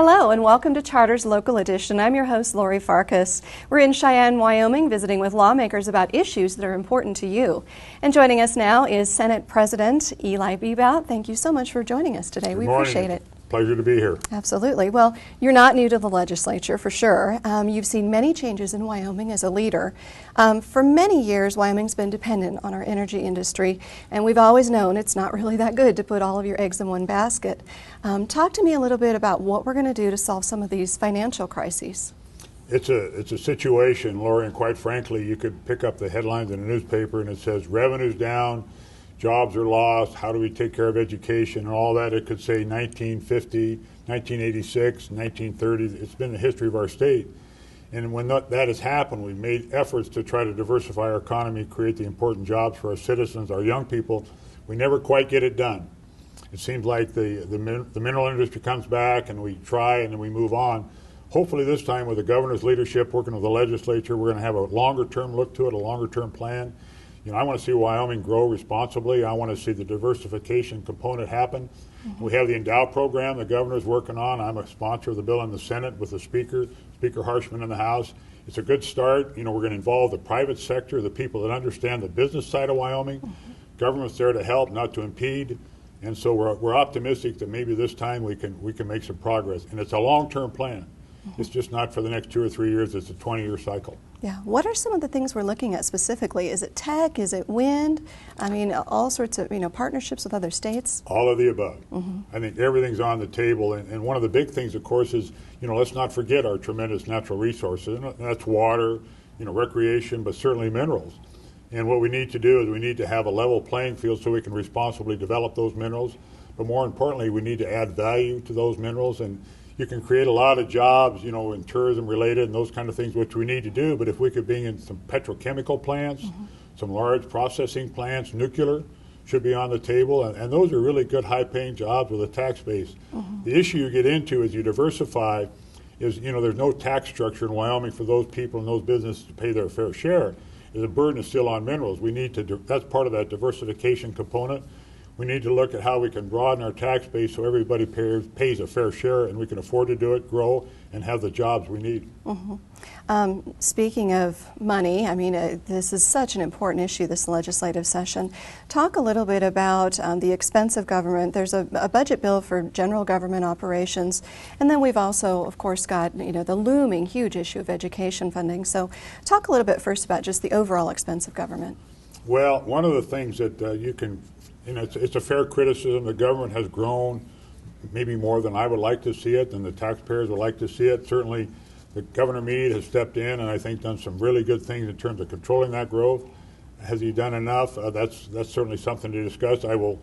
Hello and welcome to Charter's Local Edition. I'm your host, Lori Farkas. We're in Cheyenne, Wyoming, visiting with lawmakers about issues that are important to you. And joining us now is Senate President Eli Bebout. Thank you so much for joining us today. We appreciate it. Pleasure to be here. Absolutely. Well, you're not new to the legislature, for sure. You've seen many changes in Wyoming as a leader. For many years, Wyoming's been dependent on our energy industry, and we've always known it's not really that good to put all of your eggs in one basket. Talk to me a little bit about what we're going to do to solve some of these financial crises. It's a situation, Lori, and quite frankly, you could pick up the headlines in a newspaper and it says revenue's down, jobs are lost, how do we take care of education and all that. It could say 1950, 1986, 1930. It's been the history of our state. And when that has happened, we've made efforts to try to diversify our economy, create the important jobs for our citizens, our young people. We never quite get it done. It seems like the mineral industry comes back and we try and then we move on. Hopefully this time with the governor's leadership, working with the legislature, we're going to have a longer term look to it, a longer term plan. You know, I want to see Wyoming grow responsibly. I want to see the diversification component happen. We have the Endow program the governor's working on. I'm a sponsor of the bill in the Senate with the Speaker Harshman in the House. It's a good start. You know, we're going to involve the private sector, the people that understand the business side of Wyoming. Government's there to help, not to impede. And so we're optimistic that maybe this time we can make some progress. And it's a long-term plan. It's just not for the next 2 or 3 years. It's a 20-year cycle. Yeah. What are some of the things we're looking at specifically? Is it tech? Is it wind? I mean, all sorts of, partnerships with other states? All of the above. I think everything's on the table. And one of the big things, of course, is, let's not forget our tremendous natural resources. And that's water, recreation, but certainly minerals. And what we need to do is we need to have a level playing field so we can responsibly develop those minerals. But more importantly, we need to add value to those minerals. And you can create a lot of jobs, in tourism related and those kind of things, which we need to do. But if we could bring in some petrochemical plants, some large processing plants, nuclear should be on the table. And those are really good high paying jobs with a tax base. The issue you get into as you diversify is, there's no tax structure in Wyoming for those people and those businesses to pay their fair share. The burden is still on minerals. We need to, that's part of that diversification component. We need to look at how we can broaden our tax base so everybody pays a fair share and we can afford to do it, grow, and have the jobs we need. Speaking of money, this is such an important issue, this legislative session. Talk a little bit about the expense of government. There's a budget bill for general government operations, and then we've also, of course, got the looming huge issue of education funding. So talk a little bit first about just the overall expense of government. Well, one of the things that you can, it's a fair criticism. The government has grown maybe more than I would like to see it, than the taxpayers would like to see it. Certainly, the Governor Meade has stepped in and I think done some really good things in terms of controlling that growth. Has he done enough? That's certainly something to discuss. I will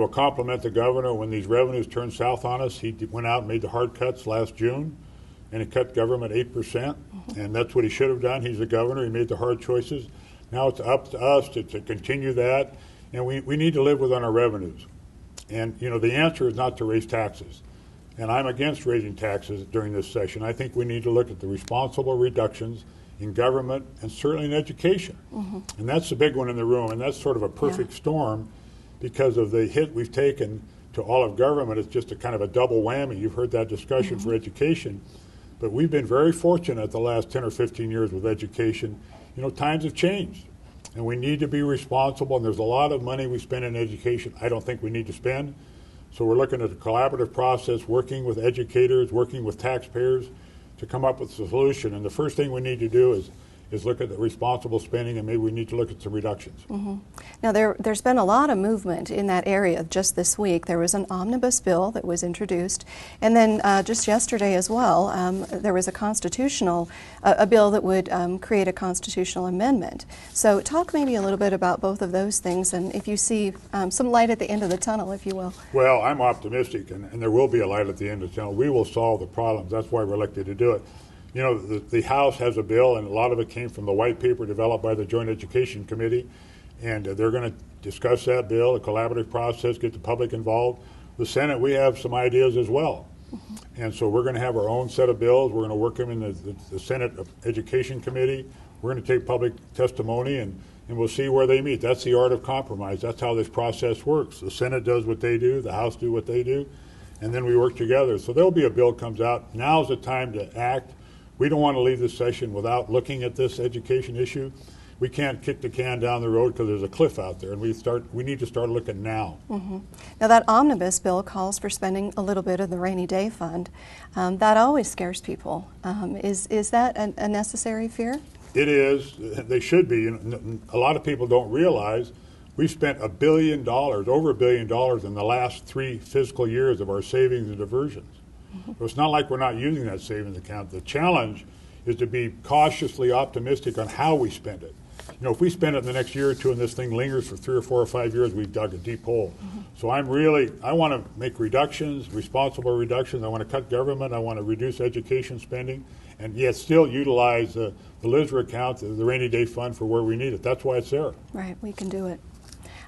compliment the governor when these revenues turned south on us. He went out and made the hard cuts last June, and he cut government 8%, and that's what he should have done. He's the governor. He made the hard choices. Now it's up to us to continue that, and we need to live within our revenues. And, the answer is not to raise taxes. And I'm against raising taxes during this session. I think we need to look at the responsible reductions in government and certainly in education. And that's the big one in the room, and that's sort of a perfect storm because of the hit we've taken to all of government. It's just a kind of a double whammy. You've heard that discussion for education. But we've been very fortunate the last 10 or 15 years with education. Times have changed. And we need to be responsible, and there's a lot of money we spend in education I don't think we need to spend. So we're looking at a collaborative process, working with educators, working with taxpayers to come up with a solution. And the first thing we need to do is look at the responsible spending, and maybe we need to look at some reductions. Now, there's been a lot of movement in that area just this week. There was an omnibus bill that was introduced, and then just yesterday as well, there was a bill that would create a constitutional amendment. So talk maybe a little bit about both of those things, and if you see some light at the end of the tunnel, if you will. Well, I'm optimistic, and there will be a light at the end of the tunnel. We will solve the problems. That's why we're elected to do it. The House has a bill, and a lot of it came from the white paper developed by the Joint Education Committee, and they're going to discuss that bill, a collaborative process, get the public involved. The Senate, we have some ideas as well. And so we're going to have our own set of bills. We're going to work them in the Senate Education Committee. We're going to take public testimony, and we'll see where they meet. That's the art of compromise. That's how this process works. The Senate does what they do, the House do what they do, and then we work together. So there'll be a bill comes out. Now's the time to act. We don't want to leave this session without looking at this education issue. We can't kick the can down the road because there's a cliff out there, and we need to start looking now. Mm-hmm. Now that omnibus bill calls for spending a little bit of the rainy day fund. That always scares people. Is that a necessary fear? It is. They should be. A lot of people don't realize we've spent $1 billion, over $1 billion in the last 3 fiscal years of our savings and diversions. Mm-hmm. So it's not like we're not using that savings account. The challenge is to be cautiously optimistic on how we spend it. If we spend it in the next year or two and this thing lingers for 3 or 4 or 5 years, we've dug a deep hole. Mm-hmm. So I want to make reductions, responsible reductions. I want to cut government. I want to reduce education spending, and yet still utilize the LISRA account, the rainy day fund, for where we need it. That's why it's there. Right, we can do it.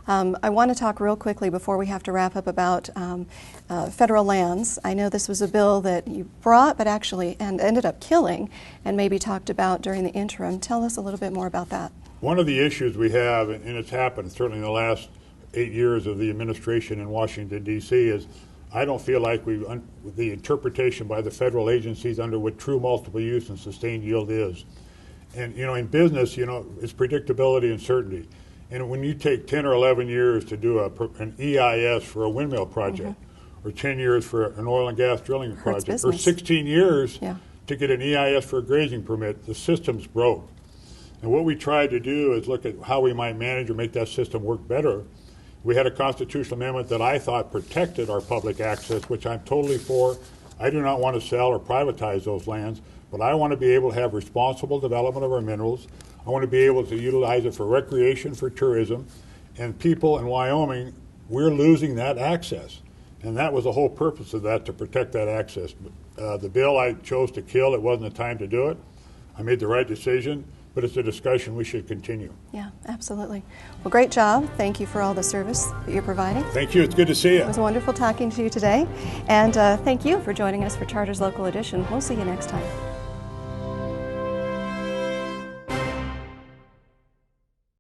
I want to talk real quickly before we have to wrap up about federal lands. I know this was a bill that you brought but actually ended up killing and maybe talked about during the interim. Tell us a little bit more about that. One of the issues we have, and it's happened certainly in the last 8 years of the administration in Washington, D.C., is I don't feel like the interpretation by the federal agencies under what true multiple use and sustained yield is. And, in business, it's predictability and certainty. And when you take 10 or 11 years to do an EIS for a windmill project, mm-hmm. or 10 years for an oil and gas drilling project, or 16 years to get an EIS for a grazing permit, the system's broke. And what we tried to do is look at how we might manage or make that system work better. We had a constitutional amendment that I thought protected our public access, which I'm totally for. I do not want to sell or privatize those lands, but I want to be able to have responsible development of our minerals. I want to be able to utilize it for recreation, for tourism, and people in Wyoming, we're losing that access. And that was the whole purpose of that, to protect that access. The bill I chose to kill, it wasn't the time to do it. I made the right decision, but it's a discussion we should continue. Yeah, absolutely. Well, great job. Thank you for all the service that you're providing. Thank you. It's good to see you. It was wonderful talking to you today. And thank you for joining us for Charter's Local Edition. We'll see you next time.